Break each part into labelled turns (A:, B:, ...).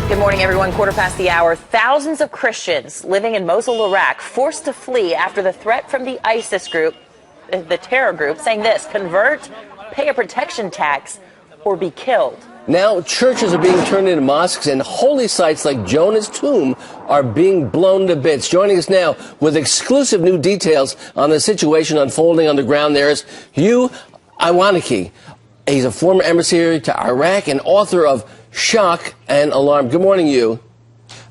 A: Good morning, everyone. Quarter past the hour. Thousands of Christians living in Mosul, Iraq, forced to flee after the threat from the ISIS group, the terror group, saying this: convert, pay a protection tax, or be killed.
B: Now, churches are being turned into mosques, and holy sites like Jonah's tomb are being blown to bits. Joining us now with exclusive new details on the situation unfolding on the ground there is Hugh Iwaniki. He's a former emissary to Iraq and author of Shock and Alarm. Good morning, Hugh.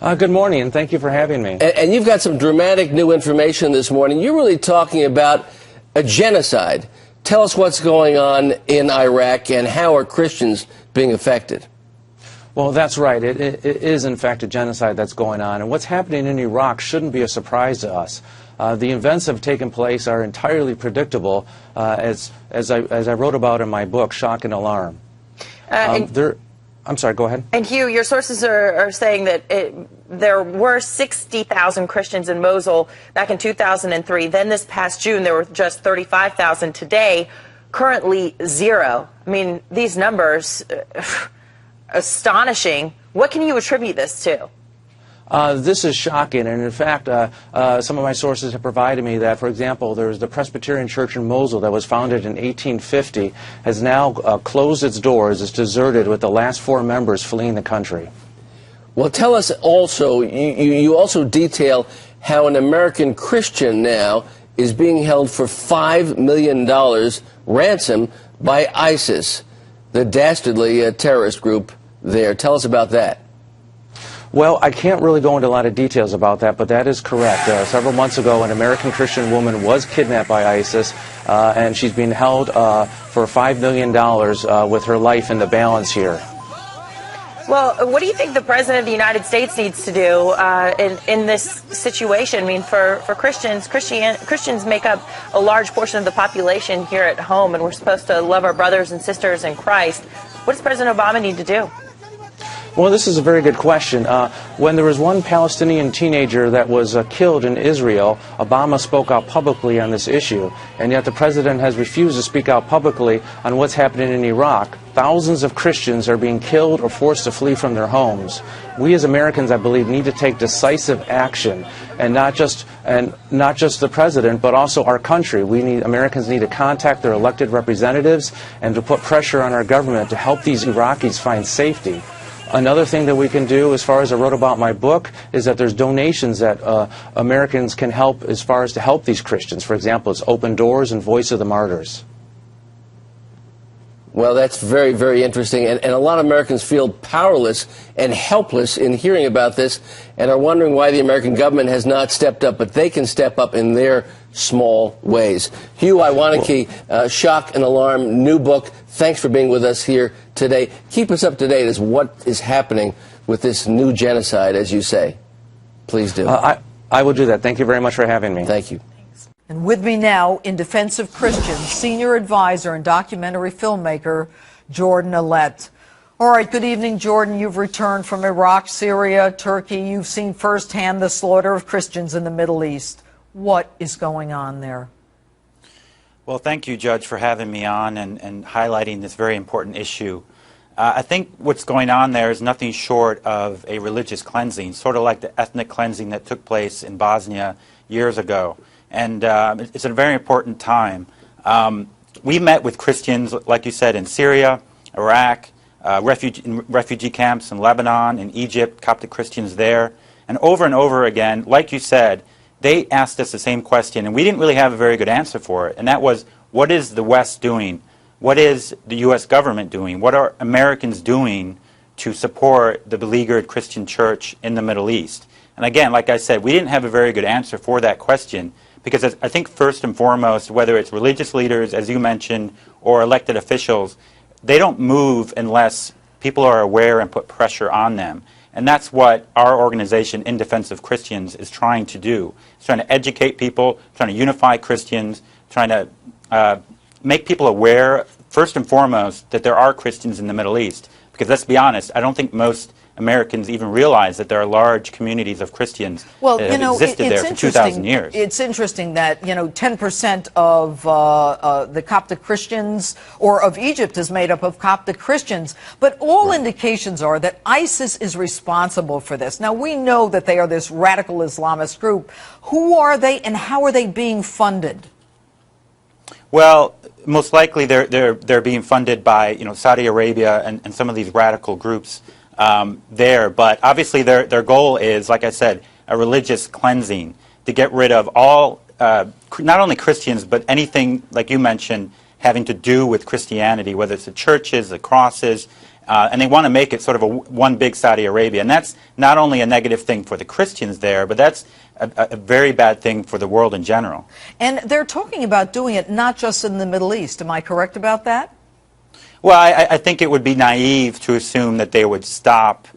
C: Good morning, and thank you for having me.
B: And you've got some dramatic new information this morning. You're really talking about a genocide. Tell us what's going on in Iraq and how are Christians being affected?
C: Well, that's right. It is, in fact, a genocide that's going on. And what's happening in Iraq shouldn't be a surprise to us. The events that have taken place are entirely predictable, as I wrote about in my book, Shock and Alarm. I'm sorry, go ahead.
A: And Hugh, your sources are saying that there were 60,000 Christians in Mosul back in 2003. Then this past June, there were just 35,000. Today, currently zero. I mean, these numbers, astonishing. What can you attribute this to?
C: This is shocking, and in fact, some of my sources have provided me that, for example, there's the Presbyterian Church in Mosul that was founded in 1850, has now closed its doors, it's deserted with the last 4 members fleeing the country.
B: Well, tell us also, you also detail how an American Christian now is being held for $5 million ransom by ISIS, the dastardly terrorist group there. Tell us about that.
C: Well, I can't really go into a lot of details about that, but that is correct. Several months ago, an American Christian woman was kidnapped by ISIS, and she's being held for $5 million with her life in the balance here.
A: Well, what do you think the President of the United States needs to do in this situation? I mean, for Christians, Christians make up a large portion of the population here at home, and we're supposed to love our brothers and sisters in Christ. What does President Obama need to do?
C: Well, this is a very good question. When there was one Palestinian teenager that was killed in Israel, Obama spoke out publicly on this issue, and yet the president has refused to speak out publicly on what's happening in Iraq. Thousands of Christians are being killed or forced to flee from their homes. We as Americans, I believe, need to take decisive action, and not just the president, but also our country. Americans need to contact their elected representatives and to put pressure on our government to help these Iraqis find safety. Another thing that we can do, as far as I wrote about my book, is that there's donations that Americans can help as far as to help these Christians. For example, it's Open Doors and Voice of the Martyrs.
B: Well, that's very, very interesting. And a lot of Americans feel powerless and helpless in hearing about this and are wondering why the American government has not stepped up, but they can step up in their small ways. Hugh Iwaniki, Shock and Alarm, new book. Thanks for being with us here today. Keep us up to date as what is happening with this new genocide, as you say. Please do.
C: I will do that. Thank you very much for having me.
B: Thank you.
D: And with me now, in defense of Christians, senior advisor and documentary filmmaker Jordan Alette. All right, good evening, Jordan. You've returned from Iraq, Syria, Turkey. You've seen firsthand the slaughter of Christians in the Middle East. What is going on there?
E: Well, thank you, Judge, for having me on and highlighting this very important issue. I think what's going on there is nothing short of a religious cleansing, sort of like the ethnic cleansing that took place in Bosnia years ago. And it's a very important time. We met with Christians, like you said, in Syria, Iraq, refugee camps in Lebanon, in Egypt, Coptic Christians there. And over again, like you said, they asked us the same question, and we didn't really have a very good answer for it. And that was, what is the West doing? What is the U.S. government doing? What are Americans doing to support the beleaguered Christian church in the Middle East? And again, like I said, we didn't have a very good answer for that question, because I think first and foremost, whether it's religious leaders, as you mentioned, or elected officials, they don't move unless people are aware and put pressure on them. And that's what our organization, In Defense of Christians, is trying to do. It's trying to educate people, trying to unify Christians, trying to make people aware, first and foremost, that there are Christians in the Middle East. Because let's be honest, I don't think most Americans even realize that there are large communities of Christians
D: Well,
E: that have existed there for 2,000 years.
D: It's interesting that, 10% of the Coptic Christians, or of Egypt, is made up of Coptic Christians. But all indications are that ISIS is responsible for this. Now, we know that they are this radical Islamist group. Who are they, and how are they being funded?
E: Well, most likely they're being funded by Saudi Arabia and some of these radical groups there. But obviously their goal is, like I said, a religious cleansing, to get rid of all, not only Christians, but anything, like you mentioned, having to do with Christianity, whether it's the churches, the crosses, and they want to make it sort of one big Saudi Arabia. And that's not only a negative thing for the Christians there, but that's a very bad thing for the world in general.
D: And they're talking about doing it not just in the Middle East. Am I correct about that?
E: Well, I think it would be naive to assume that they would stop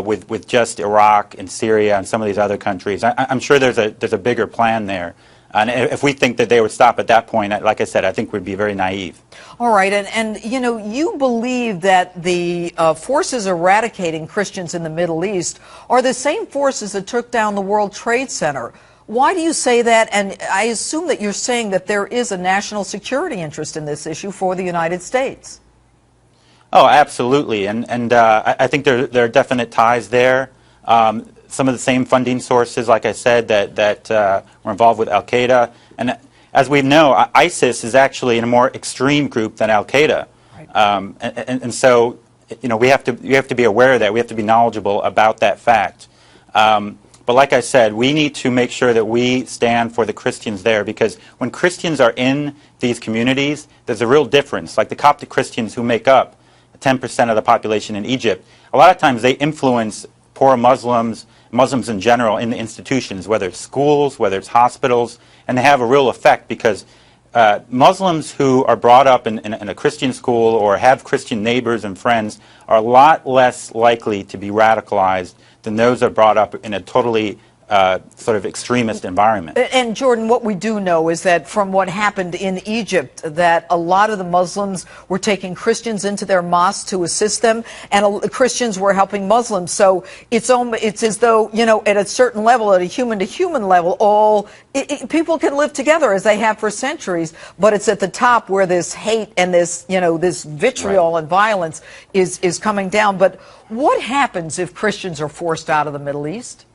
E: with just Iraq and Syria and some of these other countries. I'm sure there's a bigger plan there. And if we think that they would stop at that point, like I said, I think we'd be very naive.
D: All right, and you believe that the forces eradicating Christians in the Middle East are the same forces that took down the World Trade Center. Why do you say that? And I assume that you're saying that there is a national security interest in this issue for the United States.
E: Oh, absolutely, and I think there are definite ties there. Some of the same funding sources, like I said, that were involved with Al-Qaeda. And as we know, ISIS is actually in a more extreme group than Al-Qaeda. Right. And so, we have to be aware of that. We have to be knowledgeable about that fact. But like I said, we need to make sure that we stand for the Christians there, because when Christians are in these communities, there's a real difference. Like the Coptic Christians, who make up 10% of the population in Egypt, a lot of times they influence poor Muslims in general in the institutions, whether it's schools, whether it's hospitals, and they have a real effect, because Muslims who are brought up in a Christian school or have Christian neighbors and friends are a lot less likely to be radicalized than those that are brought up in a totally sort of extremist environment.
D: And Jordan, what we do know is that from what happened in Egypt, that a lot of the Muslims were taking Christians into their mosques to assist them, and Christians were helping Muslims. So it's as though, at a certain level, at a human-to-human level, people can live together as they have for centuries. But it's at the top where this hate and this, this vitriol and violence is coming down. But what happens if Christians are forced out of the Middle East?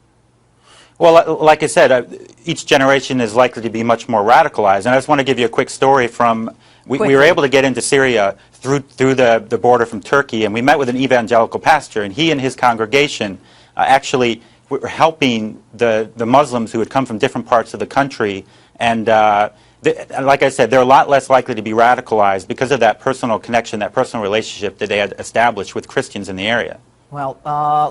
E: Well, like I said, each generation is likely to be much more radicalized. And I just want to give you a quick story from, we were able to get into Syria through the border from Turkey, and we met with an evangelical pastor, and he and his congregation actually were helping the Muslims who had come from different parts of the country. And like I said, they're a lot less likely to be radicalized because of that personal connection, that personal relationship that they had established with Christians in the area.
D: Well,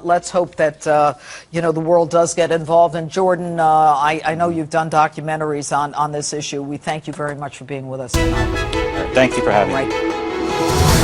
D: let's hope that, the world does get involved. And Jordan, I know you've done documentaries on this issue. We thank you very much for being with us tonight.
E: Thank you for having me.